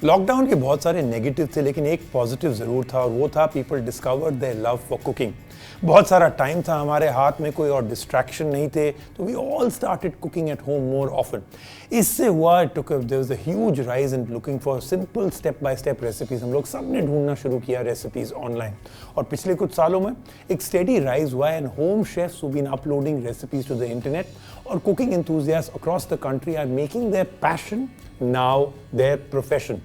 Lockdown के बहुत सारे नेगेटिव थे, लेकिन एक पॉजिटिव ज़रूर था और वो था people discovered their love for cooking. बहुत सारा टाइम था हमारे हाथ में, कोई और डिस्ट्रैक्शन नहीं थे, तो we all started cooking at home more often. इससे हुआ there was a huge rise in looking for simple step by step recipes. हम लोग सब ने ढूंढना शुरू किया रेसिपीज ऑनलाइन, और पिछले कुछ सालों में एक स्टेडी राइज हुआ and home chefs who been uploading recipes to the internet, और cooking enthusiasts across the country are making their passion now their profession.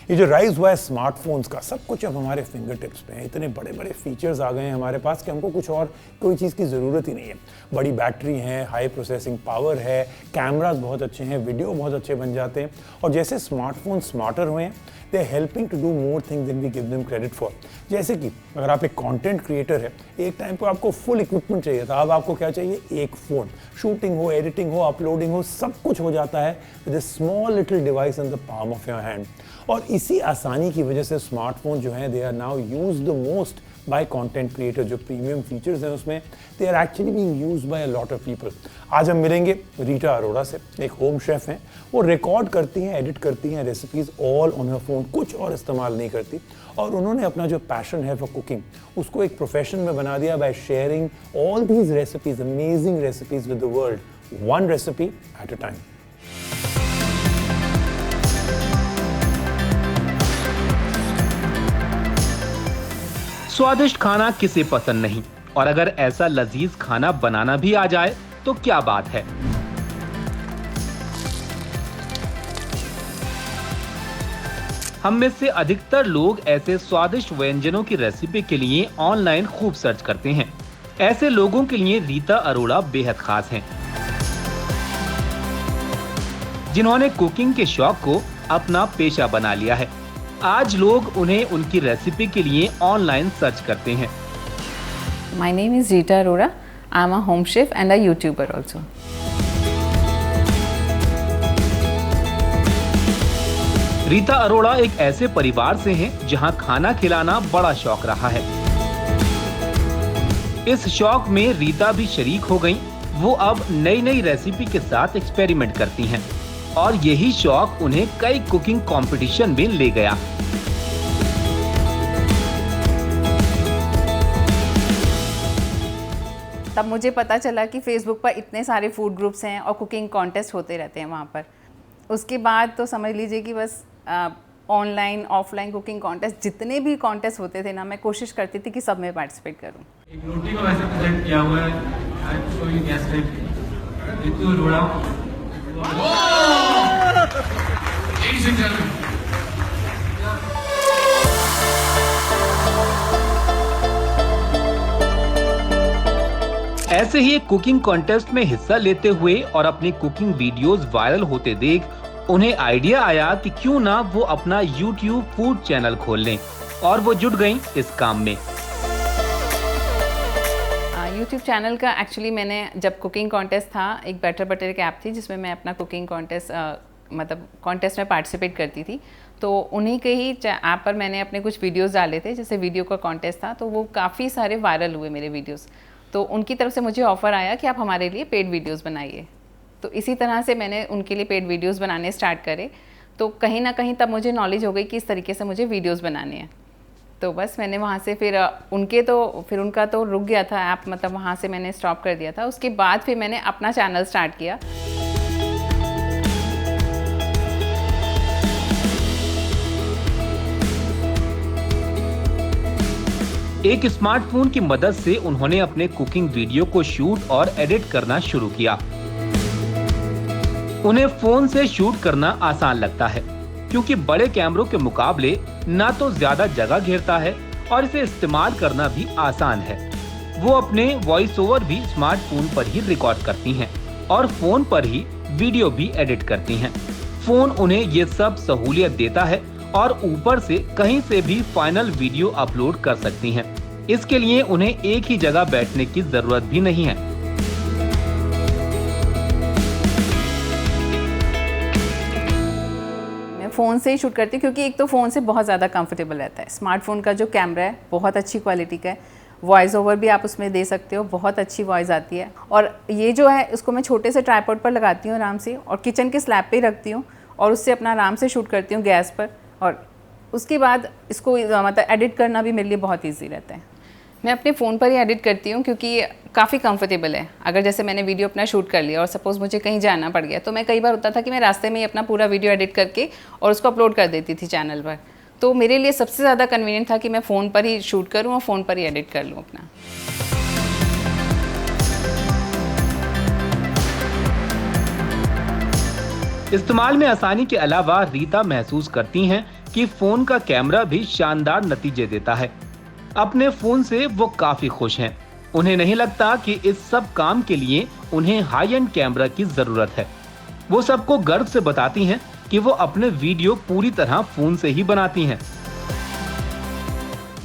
ये जो राइज हुआ है स्मार्टफोन्स का, सब कुछ अब हमारे फिंगर टिप्स पे है। इतने बड़े बड़े फीचर्स आ गए हैं हमारे पास कि हमको कुछ और कोई चीज़ की ज़रूरत ही नहीं है। बड़ी बैटरी है, हाई प्रोसेसिंग पावर है, कैमरास बहुत अच्छे हैं, वीडियो बहुत अच्छे बन जाते हैं, और जैसे स्मार्टफोन स्मार्टर हुए हैं, they are helping to do more things than we give them credit for. जैसे कि अगर आप एक कंटेंट क्रिएटर है, एक टाइम पर आपको फुल इक्विपमेंट चाहिए था, अब आपको क्या चाहिए? एक फ़ोन। शूटिंग हो, एडिटिंग हो, अपलोडिंग हो, सब कुछ हो जाता है with a small little device in the palm of your hand. और इसी आसानी की वजह से स्मार्टफोन जो हैं they are now used the most by content creator. जो प्रीमियम फीचर्स हैं उसमें they are actually being used by a lot of people. आज हम मिलेंगे रीटा अरोड़ा से, एक होम शेफ हैं। वो रिकॉर्ड करती हैं, एडिट करती हैं recipes all on her phone, कुछ और इस्तेमाल नहीं करती, और उन्होंने अपना जो पैशन है फॉर कुकिंग उसको एक प्रोफेशन में बना दिया by sharing all these recipes, amazing recipes with the world, one recipe at a time. स्वादिष्ट खाना किसे पसंद नहीं, और अगर ऐसा लजीज खाना बनाना भी आ जाए तो क्या बात है। हम में से अधिकतर लोग ऐसे स्वादिष्ट व्यंजनों की रेसिपी के लिए ऑनलाइन खूब सर्च करते हैं। ऐसे लोगों के लिए रीता अरोड़ा बेहद खास हैं, जिन्होंने कुकिंग के शौक को अपना पेशा बना लिया है। आज लोग उन्हें उनकी रेसिपी के लिए ऑनलाइन सर्च करते हैं। My name is Rita Arora. I'm a home chef and a YouTuber also. Rita Arora एक ऐसे परिवार से हैं जहां खाना खिलाना बड़ा शौक रहा है। इस शौक में रीता भी शरीक हो गईं। वो अब नई नई रेसिपी के साथ एक्सपेरिमेंट करती हैं, और यही शौक उन्हें कई कुकिंग कंपटीशन में ले गया। तब मुझे पता चला कि फेसबुक पर इतने सारे फूड ग्रुप्स हैं और कुकिंग कॉन्टेस्ट होते रहते हैं वहाँ पर। उसके बाद तो समझ लीजिए कि बस ऑनलाइन ऑफलाइन कुकिंग कॉन्टेस्ट, जितने भी कॉन्टेस्ट होते थे ना, मैं कोशिश करती थी कि सब में पार्टिसिपेट करूँ। एक रोटी को वैसे प्रेजेंट किया हुआ है, ऋतु अरोड़ा। ऐसे ही एक कुकिंग कॉन्टेस्ट में हिस्सा लेते हुए और अपनी कुकिंग वीडियोस वायरल होते देख उन्हें आइडिया आया कि क्यों ना वो अपना YouTube फूड चैनल खोल लें, और वो जुट गईं इस काम में। YouTube चैनल का एक्चुअली मैंने, जब कुकिंग कॉन्टेस्ट था, एक बैटर बटर की ऐप थी जिसमें मैं अपना कुकिंग कॉन्टेस्ट मतलब कॉन्टेस्ट में पार्टिसिपेट करती थी, तो उन्हीं के ही ऐप पर मैंने अपने कुछ वीडियोस डाले थे। जैसे वीडियो का कॉन्टेस्ट था तो वो काफ़ी सारे वायरल हुए मेरे वीडियोस, तो उनकी तरफ से मुझे ऑफ़र आया कि आप हमारे लिए पेड वीडियोस बनाइए। तो इसी तरह से मैंने उनके लिए पेड वीडियोस बनाने स्टार्ट करे। तो कहीं ना कहीं तब मुझे नॉलेज हो गई कि इस तरीके से मुझे वीडियोस बनाने हैं। तो बस मैंने वहाँ से फिर उनका तो रुक गया था ऐप, मतलब वहाँ से मैंने स्टॉप कर दिया था। उसके बाद फिर मैंने अपना चैनल स्टार्ट किया। एक स्मार्टफोन की मदद से उन्होंने अपने कुकिंग वीडियो को शूट और एडिट करना शुरू किया। उन्हें फोन से शूट करना आसान लगता है, क्योंकि बड़े कैमरों के मुकाबले ना तो ज्यादा जगह घेरता है और इसे इस्तेमाल करना भी आसान है। वो अपने वॉइस ओवर भी स्मार्टफोन पर ही रिकॉर्ड करती हैं और फोन पर ही वीडियो भी एडिट करती हैं। फोन उन्हें ये सब सहूलियत देता है और ऊपर से कहीं से भी फाइनल वीडियो अपलोड कर सकती हैं। इसके लिए उन्हें एक ही जगह बैठने की जरूरत भी नहीं है। मैं फ़ोन से ही शूट करती हूँ, क्योंकि एक तो फ़ोन से बहुत ज़्यादा कंफर्टेबल रहता है। स्मार्टफोन का जो कैमरा है बहुत अच्छी क्वालिटी का है, वॉइस ओवर भी आप उसमें दे सकते हो, बहुत अच्छी वॉइस आती है। और ये जो है उसको मैं छोटे से ट्राइपॉड पर लगाती हूँ आराम से, और किचन के स्लैब पे ही रखती हूँ और उससे अपना आराम से शूट करती हूँ गैस पर। और उसके बाद इसको मतलब एडिट करना भी मेरे लिए बहुत ईजी रहता है। मैं अपने फ़ोन पर ही एडिट करती हूँ क्योंकि काफ़ी कंफर्टेबल है। अगर जैसे मैंने वीडियो अपना शूट कर लिया और सपोज़ मुझे कहीं जाना पड़ गया, तो मैं कई बार होता था कि मैं रास्ते में ही अपना पूरा वीडियो एडिट करके और उसको अपलोड कर देती थी चैनल पर। तो मेरे लिए सबसे ज़्यादा कन्वीनियंट था कि मैं फ़ोन पर ही शूट करूँ और फ़ोन पर ही एडिट कर लूँ अपना। इस्तेमाल में आसानी के अलावा रीता महसूस करती हैं कि फोन का कैमरा भी शानदार नतीजे देता है। अपने फोन से वो काफी खुश हैं। उन्हें नहीं लगता कि इस सब काम के लिए उन्हें हाई एंड कैमरा की जरूरत है। वो सबको गर्व से बताती हैं कि वो अपने वीडियो पूरी तरह फोन से ही बनाती हैं।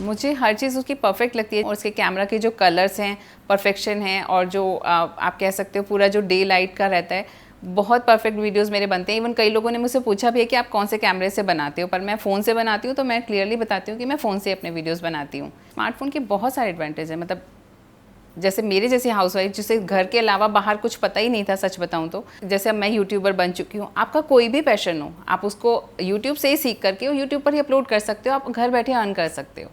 मुझे हर चीज़ उसकी परफेक्ट लगती है और उसके कैमरा के जो कलर्स हैं परफेक्शन है, और जो आप कह सकते हो पूरा जो डे लाइट का रहता है, बहुत परफेक्ट वीडियोस मेरे बनते हैं। इवन कई लोगों ने मुझसे पूछा भी है कि आप कौन से कैमरे से बनाते हो, पर मैं फ़ोन से बनाती हूँ, तो मैं क्लियरली बताती हूँ कि मैं फ़ोन से अपने वीडियोस बनाती हूँ। स्मार्टफोन के बहुत सारे एडवांटेज हैं। मतलब जैसे मेरे जैसी हाउसवाइफ जिसे घर के अलावा बाहर कुछ पता ही नहीं था, सच बताऊं तो, जैसे अब मैं यूट्यूबर बन चुकी हूँ, आपका कोई भी पैशन हो, आप उसको यूट्यूब से ही सीख करके यूट्यूब पर ही अपलोड कर सकते हो, आप घर बैठे अर्न कर सकते हो।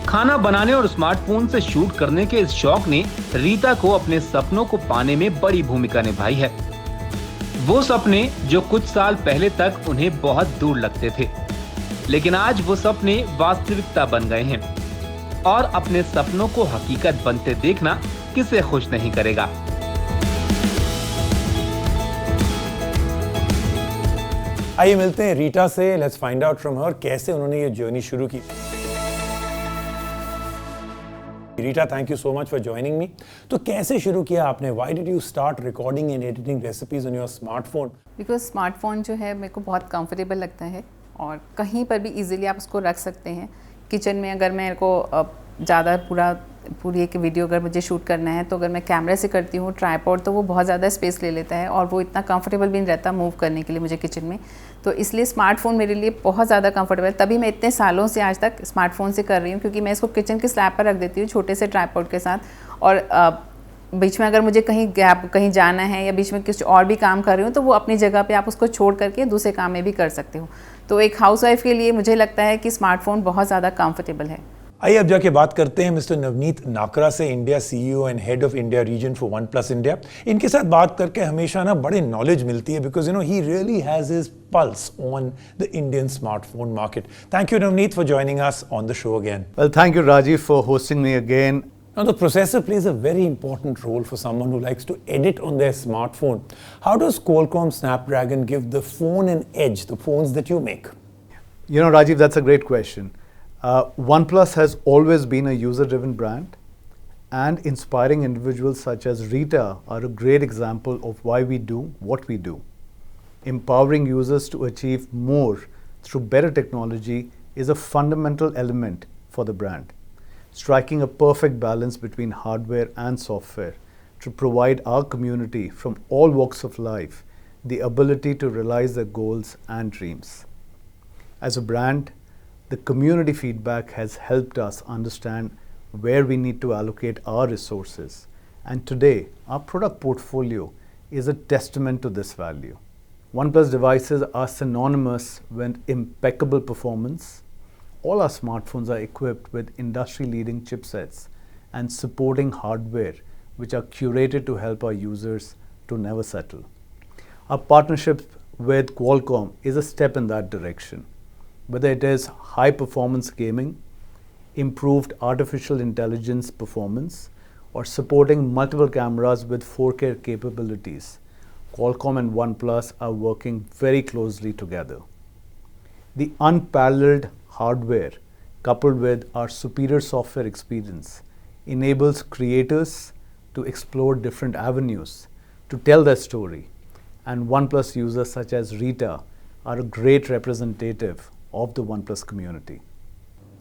खाना बनाने और स्मार्टफोन से शूट करने के इस शौक ने रीता को अपने सपनों को पाने में बड़ी भूमिका निभाई है। वो सपने जो कुछ साल पहले तक उन्हें बहुत दूर लगते थे, लेकिन आज वो सपने वास्तविकता बन गए हैं। और अपने सपनों को हकीकत बनते देखना किसे खुश नहीं करेगा। आइए मिलते हैं रीटा से। Let's find out from her कैसे उन्होंने ये जर्नी शुरू की। Rita, thank you so much for joining me. तो कैसे शुरू किया आपने? Why did you start recording and editing recipes on your smartphone? Because smartphone जो है मेरे को बहुत कंफर्टेबल लगता है और कहीं पर भी इजीली आप उसको रख सकते हैं। किचन में अगर मेरे को ज़्यादा पूरी एक वीडियो अगर मुझे शूट करना है, तो अगर मैं कैमरे से करती हूँ ट्राइपॉड, तो वो बहुत ज़्यादा स्पेस ले लेता है और वो इतना कंफर्टेबल भी नहीं रहता मूव करने के लिए मुझे किचन में। तो इसलिए स्मार्टफोन मेरे लिए बहुत ज़्यादा कंफर्टेबल है। तभी मैं इतने सालों से आज तक स्मार्टफोन से कर रही हूँ, क्योंकि मैं इसको किचन के स्लैब पर रख देती हूँ छोटे से ट्राइपॉड के साथ, और बीच में अगर मुझे कहीं जाना है या बीच में कुछ और भी काम कर रही हूँ, तो वो अपनी जगह पे आप उसको छोड़ करके दूसरे काम में भी कर सकते हो। तो एक हाउसवाइफ के लिए मुझे लगता है कि स्मार्टफोन बहुत ज़्यादा कंफर्टेबल है। आइए अब जाके बात करते हैं मिस्टर नवनीत नाकरा से, India CEO and head of India region for OnePlus India. इनके साथ बात करके हमेशा ना बड़े नॉलेज मिलती है, because he really has his pulse on the Indian smartphone market. Thank you Navneet for joining us on the show again. Well, thank you, Rajiv, for hosting me again. Now, the processor plays a very important role for someone who likes to edit on their smartphone. How does Qualcomm Snapdragon give the phone an edge, the phones that you make? You know, Rajiv, that's a great question. OnePlus has always been a user-driven brand, and inspiring individuals such as Rita are a great example of why we do what we do. Empowering users to achieve more through better technology is a fundamental element for the brand, striking a perfect balance between hardware and software to provide our community from all walks of life the ability to realize their goals and dreams. As a brand, the community feedback has helped us understand where we need to allocate our resources, and today our product portfolio is a testament to this value. OnePlus devices are synonymous with impeccable performance. All our smartphones are equipped with industry-leading chipsets and supporting hardware which are curated to help our users to never settle. Our partnership with Qualcomm is a step in that direction. Whether it is high-performance gaming, improved artificial intelligence performance, or supporting multiple cameras with 4K capabilities, Qualcomm and OnePlus are working very closely together. The unparalleled hardware coupled with our superior software experience enables creators to explore different avenues to tell their story, and OnePlus users such as Rita are a great representative of the OnePlus community.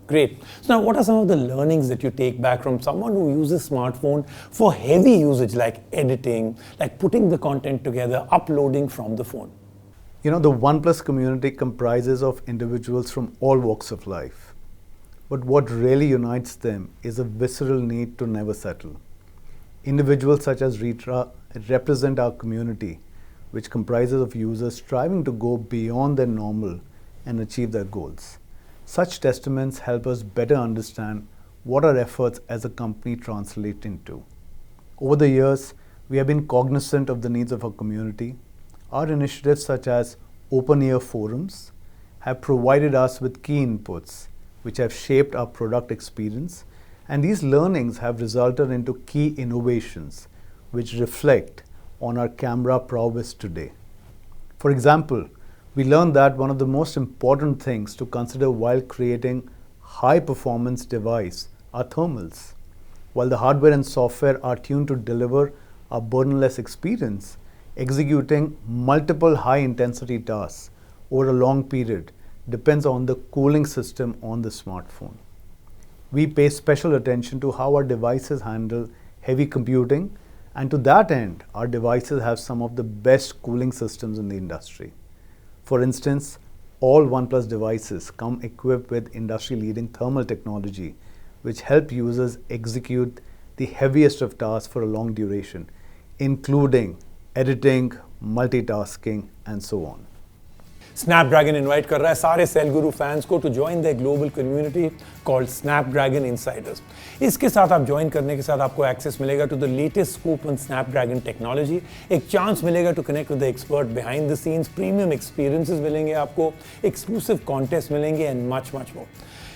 Great. So now what are some of the learnings that you take back from someone who uses smartphone for heavy usage, like editing, like putting the content together, uploading from the phone? You know, the OnePlus community comprises of individuals from all walks of life. But what really unites them is a visceral need to never settle. Individuals such as Rita represent our community which comprises of users striving to go beyond their normal and achieve their goals. Such testaments help us better understand what our efforts as a company translate into. Over the years, we have been cognizant of the needs of our community. Our initiatives such as open ear forums have provided us with key inputs which have shaped our product experience, and these learnings have resulted into key innovations which reflect on our camera prowess today. For example, we learned that one of the most important things to consider while creating high-performance device are thermals. While the hardware and software are tuned to deliver a burden-less experience, executing multiple high-intensity tasks over a long period depends on the cooling system on the smartphone. We pay special attention to how our devices handle heavy computing, and to that end, our devices have some of the best cooling systems in the industry. For instance, all OnePlus devices come equipped with industry-leading thermal technology, which help users execute the heaviest of tasks for a long duration, including editing, multitasking, and so on. Snapdragon invite कर रहा है सारे cell गुरु fans को to join their global community called Snapdragon Insiders. इसके साथ आप join करने के साथ आपको एक्सेस मिलेगा to the latest scoop on Snapdragon technology, एक चांस मिलेगा to connect with the expert behind the scenes, premium experiences मिलेंगे आपको, exclusive contests मिलेंगे and much more.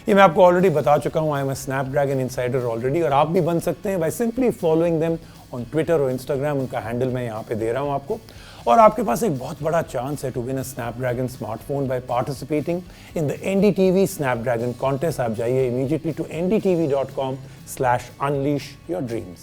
ये मैं आपको ऑलरेडी बता चुका हूँ, I am a Snapdragon insider already, और आप भी बन सकते हैं by simply following them on Twitter और इंस्टाग्राम. उनका हैंडल मैं यहाँ पे दे रहा हूँ आपको. और आपके पास एक बहुत बड़ा चांस है to win a Snapdragon smartphone by participating in the NDTV Snapdragon contest. आप जाइए immediately to ndtv.com/unleash your dreams.